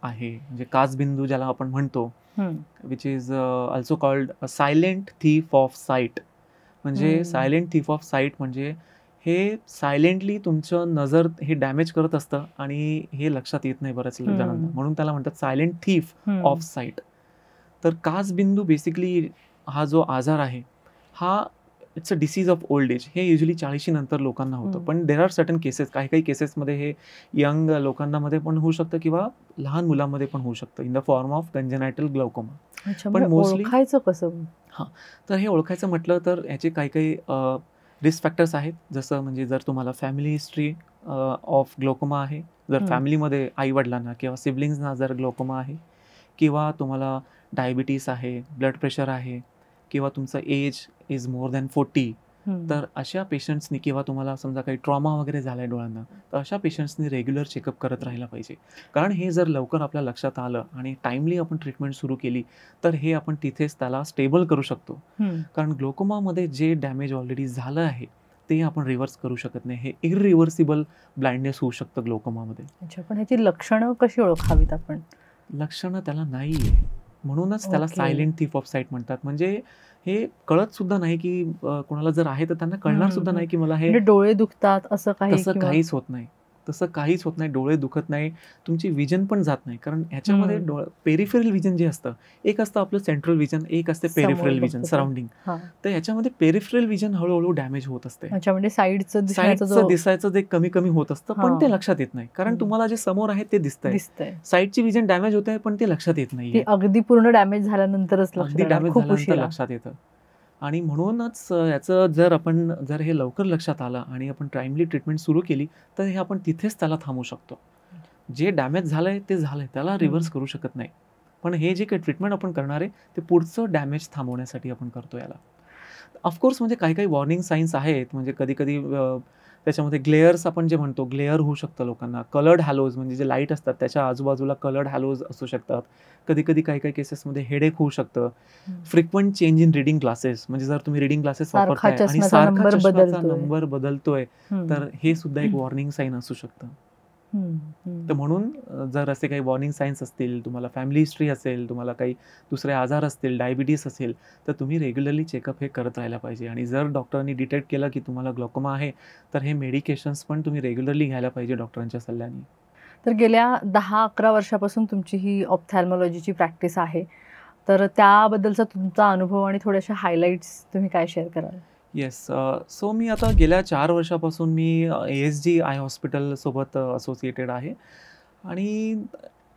आहे, म्हणजे काचबिंदू ज्याला आपण म्हणतो, which is also called silent thief of site. म्हणजे सायलेंट थीफ ऑफ साईट म्हणजे हे सायलेंटली तुमचं नजर हे डॅमेज करत असतं आणि हे लक्षात येत नाही बऱ्याच जणांना, म्हणून त्याला म्हणतात सायलेंट थीफ ऑफ साईट. तर काचबिंदू बेसिकली हा जो आजार आहे हा it's a disease of old age. हे युजली 40 नंतर लोकांना होतं, पण देर आर सर्टन केसेस, काही केसेसमध्ये हे यंग लोकांमध्ये पण होऊ शकतं किंवा लहान मुलांमध्ये पण होऊ शकतं in the form of congenital glaucoma. पण ओळखायचं कसं? तर हे ओळखायचं म्हटलं तर ह्याचे काही रिस्क फॅक्टर्स आहेत. जसं म्हणजे जर तुम्हाला फॅमिली हिस्ट्री ऑफ ग्लोकोमा आहे, जर फॅमिलीमध्ये आईवडिलांना किंवा सिबलिंग्सना जर ग्लोकोमा आहे, किंवा तुम्हाला डायबिटीस आहे, ब्लड प्रेशर आहे, किंवा तुमचं एज इज मोर दॅन 40, तर अशा पेशंट्सनी, किंवा तुम्हाला समजा काही ट्रॉमा वगैरे झाला आहे डोळ्यांना, तर अशा पेशंट्सनी रेग्युलर चेकअप करत राहायला पाहिजे. कारण हे जर लवकर आपल्या लक्षात आलं आणि टाईमली आपण ट्रीटमेंट सुरू केली तर हे आपण तिथेच त्याला स्टेबल करू शकतो. कारण ग्लोकोमामध्ये जे डॅमेज ऑलरेडी झालं आहे ते आपण रिव्हर्स करू शकत नाही. हे इरिव्हर्सिबल ब्लाइंडनेस होऊ शकतं ग्लोकोमामध्ये. अच्छा, पण ह्याची लक्षणं कशी ओळखावीत आपण? लक्षणं त्याला नाही आहे, म्हणूनच त्याला सायलेंट थीफ ऑफ साईट म्हणतात. म्हणजे हे कळत सुद्धा नाही की कोणाला जर आहे तर त्यांना कळणार सुद्धा नाही की मला हे डोळे दुखतात असं काही. तसं काहीच होत नाही, तसं काहीच होत नाही. डोळे दुखत नाही, तुमची विजन पण जात नाही. कारण ह्याच्यामध्ये पेरिफेरल विजन जे असतं, एक असतं आपलं सेंट्रल विजन, एक असते पेरिफेरल विजन सराउंडिंग. तर ह्याच्यामध्ये पेरिफेरल विजन हळूहळू डॅमेज होत असते. म्हणजे साईडचं दिसायचं जे कमी कमी होत असतं, पण ते लक्षात येत नाही. कारण तुम्हाला जे समोर आहे ते दिसतंय. साईडची विजन डॅमेज होत आहे पण ते लक्षात येत नाही. अगदी पूर्ण डॅमेज झाल्यानंतरच लक्षात येतं. आणि म्हणूनच याचं जर हे लवकर लक्षात आलं आणि आपण टाईमली ट्रीटमेंट सुरू केली तर हे आपण तिथेच त्याला थांबवू शकतो. जे डॅमेज झालंय ते झालंय, त्याला रिव्हर्स करू शकत नाही. पण हे जे काही ट्रीटमेंट आपण करणार आहे ते पुढचं डॅमेज थांबवण्यासाठी आपण करतो याला. ऑफकोर्स म्हणजे काही वॉर्निंग साईन्स आहेत. म्हणजे कधी त्याच्यामध्ये ग्लेअर्स आपण जे म्हणतो, ग्लेअर होऊ शकतं लोकांना. कलर्ड हॅलोज म्हणजे जे लाईट असतात त्याच्या आजूबाजूला कलर्ड हॅलोज असू शकतात. कधी काही केसेसमध्ये हेडेक होऊ शकतं. Frequent change in reading glasses, म्हणजे जर तुम्ही रिडिंग ग्लासेस वापरताय आणि सारखा चष्म्याचा नंबर बदलतोय तर हे सुद्धा एक वॉर्निंग साईन असू शकतं. तर म्हणून जर असे काही वॉर्निंग साईन्स असतील, तुम्हाला फॅमिली हिस्ट्री असेल, तुम्हाला काही दुसरे आजार असतील, डायबिटीस असेल, तर तुम्ही रेग्युलरली चेकअप हे करत राहायला पाहिजे. आणि जर डॉक्टरांनी डिटेक्ट केलं की तुम्हाला ग्लोकोमा आहे तर हे मेडिकेशन्स पण तुम्ही रेग्युलरली घ्यायला पाहिजे डॉक्टरांच्या सल्ल्याने. तर गेल्या 10-11 वर्षापासून तुमची ही ऑप्थॅल्मॉलॉजीची प्रॅक्टिस आहे, तर त्याबद्दलचा तुमचा अनुभव आणि थोड्याशा हायलाइट्स तुम्ही काय शेअर कराल? येस. सो मी आता गेल्या 4 वर्षापासून मी ASG आय हॉस्पिटल सोबत असोसिएटेड आहे. आणि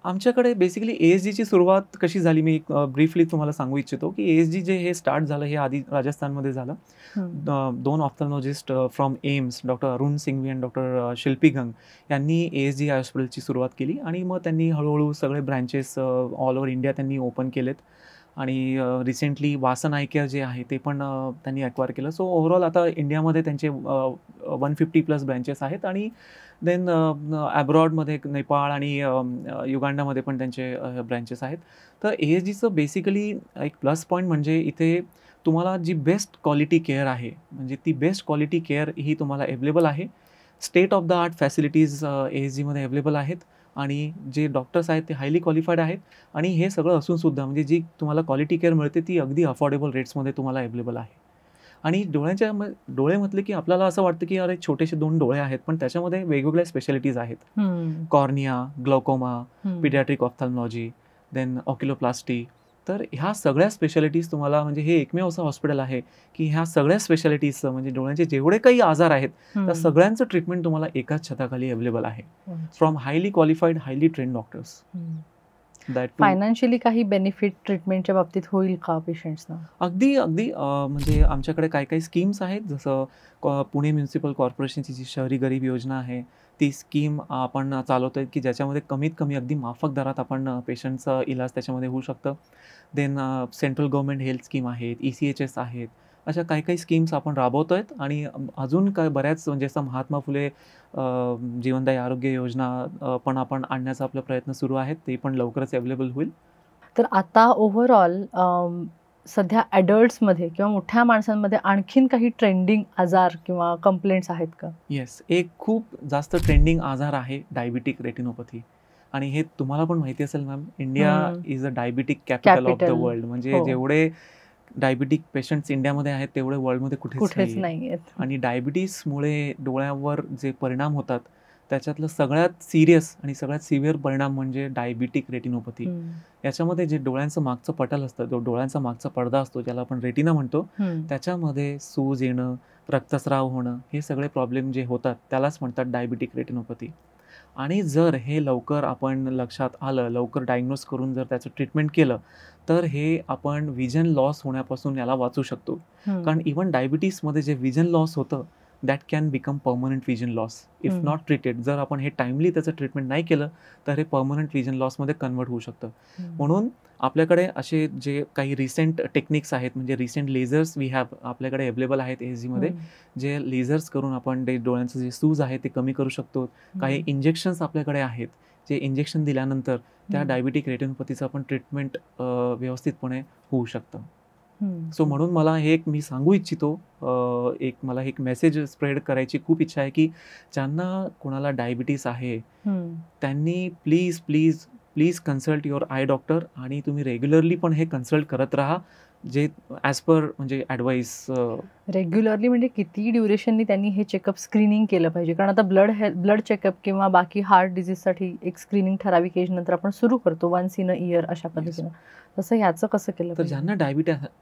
आमच्याकडे बेसिकली ASGची सुरुवात कशी झाली मी ब्रीफली तुम्हाला सांगू इच्छितो, की ASG जे हे स्टार्ट झालं हे आधी राजस्थानमध्ये झालं. दोन ophthalmologist from AIIMS, doctor Arun Singhvi आणि डॉक्टर शिल्पी गंग यांनी ASG हॉस्पिटलची सुरुवात केली आणि मग त्यांनी हळूहळू सगळे ब्रँचेस ऑल ओव्हर इंडिया त्यांनी ओपन केलेत आणि रिसेंटली वासन आय केअर जे आहे ते पण त्यांनी ॲक्वायर केलं. सो ओव्हरऑल आता इंडियामध्ये त्यांचे 150+ ब्रँचेस आहेत आणि देन ॲब्रॉडमध्ये नेपाळ आणि युगांडामध्ये पण त्यांचे ब्रँचेस आहेत. तर ASGचं बेसिकली एक प्लस पॉईंट म्हणजे इथे तुम्हाला जी बेस्ट क्वालिटी केअर आहे, म्हणजे ती बेस्ट क्वालिटी केअर ही तुम्हाला अवेलेबल आहे. State of the art facilities ASGमध्ये अवेलेबल आहेत आणि जे डॉक्टर्स आहेत ते हायली क्वालिफाईड आहेत आणि हे सगळं असूनसुद्धा म्हणजे जी तुम्हाला क्वालिटी केअर मिळते ती अगदी अफोर्डेबल रेट्समध्ये तुम्हाला अवेलेबल आहे. आणि डोळे म्हटले की आपल्याला असं वाटतं की अरे छोटेसे 2 डोळे आहेत, पण त्याच्यामध्ये वेगवेगळ्या स्पेशालिटीज आहेत. Cornea, glaucoma, paediatric ophthalmology, then oculoplasty. तर ह्या सगळ्या स्पेशालिटीज तुम्हाला म्हणजे हे एकमेव असं हॉस्पिटल आहे की ह्या सगळ्या स्पेशालिटीजचं म्हणजे डोळ्यांचे जेवढे काही आजार आहेत त्या सगळ्यांचं ट्रीटमेंट तुम्हाला एकाच छताखाली अवेलेबल आहे from highly qualified, highly trained doctors. Financially काही बेनिफिट ट्रीटमेंटच्या बाबतीत होईल का पेशंट्सना? अगदी म्हणजे आमच्याकडे काही स्कीम्स आहेत, जसं पुणे म्युनिसिपल कॉर्पोरेशनची जी शहरी गरीब योजना आहे ती स्कीम आपण चालवतोय की ज्याच्यामध्ये कमीत कमी अगदी माफक दरात आपण पेशंटचा इलाज त्याच्यामध्ये होऊ शकतं. Then central government health scheme आहेत, ECHS आहेत, अशा काही स्कीम्स आपण राबवतोय आणि अजून काय बऱ्याच म्हणजे असं महात्मा फुले जीवनदायी आरोग्य योजना पण आपण आणण्याचा आपला प्रयत्न सुरू आहेत, ते पण लवकरच अवेलेबल होईल. तर आता ओव्हरऑल सध्या ॲडल्ट्समध्ये किंवा मोठ्या माणसांमध्ये आणखीन काही ट्रेंडिंग आजार किंवा कंप्लेंट्स आहेत का? येस, एक खूप जास्त ट्रेंडिंग आजार आहे डायबिटिक रेटिनोपॅथी. आणि हे तुम्हाला पण माहिती असेल ma'am, India is a diabetic capital of the world. म्हणजे जेवढे डायबिटिक पेशंट्स इंडियामध्ये आहेत तेवढे वर्ल्डमध्ये कुठेच नाही. आणि डायबिटीसमुळे डोळ्यावर जे परिणाम होतात त्याच्यातलं सगळ्यात सिरियस आणि सगळ्यात सिव्हिअर परिणाम म्हणजे डायबिटिक रेटिनोपॅथी. याच्यामध्ये जे डोळ्यांचं मागचं पटल असतं, जो डोळ्यांचा मागचा पडदा असतो ज्याला आपण रेटिना म्हणतो, त्याच्यामध्ये सूज येणं, रक्तस्राव होणं, हे सगळे प्रॉब्लेम जे होतात त्यालाच म्हणतात डायबिटिक रेटिनोपॅथी. आणि जर हे लवकर आपण लक्षात आलं, लवकर डायग्नोज करून जर त्याचं ट्रीटमेंट केलं तर हे आपण विजन लॉस होण्यापासून याला वाचू शकतो. कारण इव्हन डायबिटीसमध्ये जे विजन लॉस होतं that can become permanent vision loss if not treated. जर आपण हे टाइमली त्याचं ट्रीटमेंट नाही केलं तर हे परमनंट विजन लॉसमध्ये कन्वर्ट होऊ शकतं. म्हणून आपल्याकडे असे जे काही रिसेंट टेक्निक्स आहेत, म्हणजे रिसेंट लेझर्स वी हॅव आपल्याकडे अवेलेबल आहेत ASGमध्ये, जे लेझर्स करून आपण डोळ्यांचं जे सूज आहे ते कमी करू शकतो. काही इंजेक्शन्स आपल्याकडे आहेत जे इंजेक्शन दिल्यानंतर त्या डायबिटिक रेटिनोपॅथीचं आपण ट्रीटमेंट व्यवस्थितपणे होऊ शकतं. सो म्हणून मला हे एक मी सांगू इच्छितो, मला एक मेसेज स्प्रेड करायची खूप इच्छा आहे की ज्यांना कोणाला डायबिटीस आहे त्यांनी please please please consult your I doctor आणि तुम्ही रेग्युलरली पण हे कन्सल्ट करत राहा, जे ॲज पर म्हणजे ॲडवाईस. रेग्युलरली म्हणजे किती ड्युरेशननी त्यांनी हे चेकअप स्क्रीनिंग केलं पाहिजे? कारण आता ब्लड चेकअप किंवा बाकी हार्ट डिझीजसाठी एक स्क्रीनिंग ठराविक एज नंतर आपण सुरू करतो, 1 in a year अशा पद्धतीनं. तसं ह्याचं कसं केलं? तर ज्यांना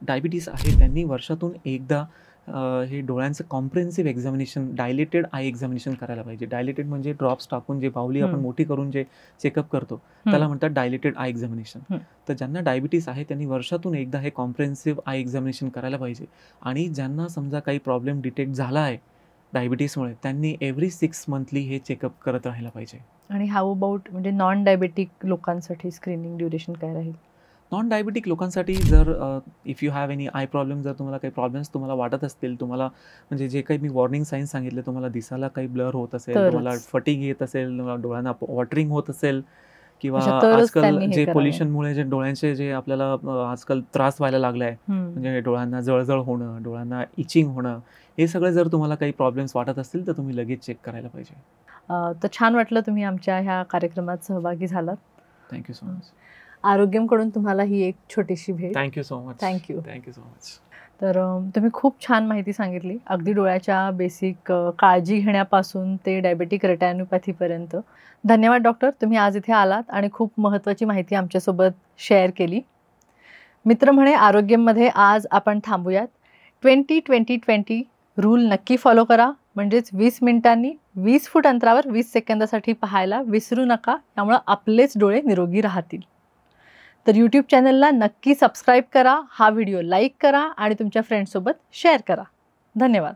डायबिटीस आहे त्यांनी वर्षातून एकदा हे डोळ्यांचं comprehensive examination, dilated eye examination करायला पाहिजे. डायलेटेड म्हणजे ड्रॉप्स टाकून जे बाहुली आपण मोठी करून जे चेकअप करतो त्याला म्हणतात डायलेटेड आय एक्झामिनेशन. तर ज्यांना डायबिटीस आहे त्यांनी वर्षातून एकदा हे कॉम्प्रिहेन्सिव्ह आय एक्झामिनेशन करायला पाहिजे. आणि ज्यांना समजा काही प्रॉब्लेम डिटेक्ट झाला आहे डायबिटीसमुळे त्यांनी एव्हरी 6 मंथली हे चेकअप करत राहायला पाहिजे. आणि हाऊ अबाउट म्हणजे नॉन डायबेटिक लोकांसाठी स्क्रीनिंग ड्युरेशन काय राहील? नॉन डायबिटिक लोकांसाठी जर if you have any I problem, जर तुम्हाला काही प्रॉब्लेम्स तुम्हाला वाटत असतील, तुम्हाला म्हणजे जे काही मी वॉर्निंग साईन्स सांगितले, तुम्हाला दिसायला काही ब्लर होत असेल, तुम्हाला फटिग येत असेल, डोळ्यांना वॉटरिंग होत असेल किंवा आजकाल जे पोल्युशनमुळे जे डोळ्यांचे जे आपल्याला आजकाल त्रास व्हायला लागला आहे, म्हणजे डोळ्यांना जळजळ होणं, डोळ्यांना इचिंग होणं, हे सगळे जर तुम्हाला काही प्रॉब्लेम्स वाटत असतील तर तुम्ही लगेच चेक करायला पाहिजे. तर छान वाटलं तुम्ही आमच्या ह्या कार्यक्रमात सहभागी झालात. Thank you so much. आरोग्यमकडून तुम्हाला ही एक छोटीशी भेट. Thank you so much. Thank you so much. तर तुम्ही खूप छान माहिती सांगितली, अगदी डोळ्याच्या बेसिक काळजी घेण्यापासून ते डायबेटिक रेटिनोपॅथीपर्यंत. धन्यवाद डॉक्टर, तुम्ही आज इथे आलात आणि खूप महत्त्वाची माहिती आमच्यासोबत शेअर केली. मित्र म्हणे आरोग्यमध्ये आज आपण थांबूयात. 20-20-20 रूल नक्की फॉलो करा, म्हणजेच 20 मिनिटांनी 20 फूट अंतरावर 20 सेकंदासाठी पाहायला विसरू नका. त्यामुळं आपलेच डोळे निरोगी राहतील. तर यूट्यूब चॅनलला नक्की सबस्क्राईब करा, हा व्हिडिओ लाईक करा आणि तुमच्या फ्रेंड्ससोबत शेअर करा. धन्यवाद.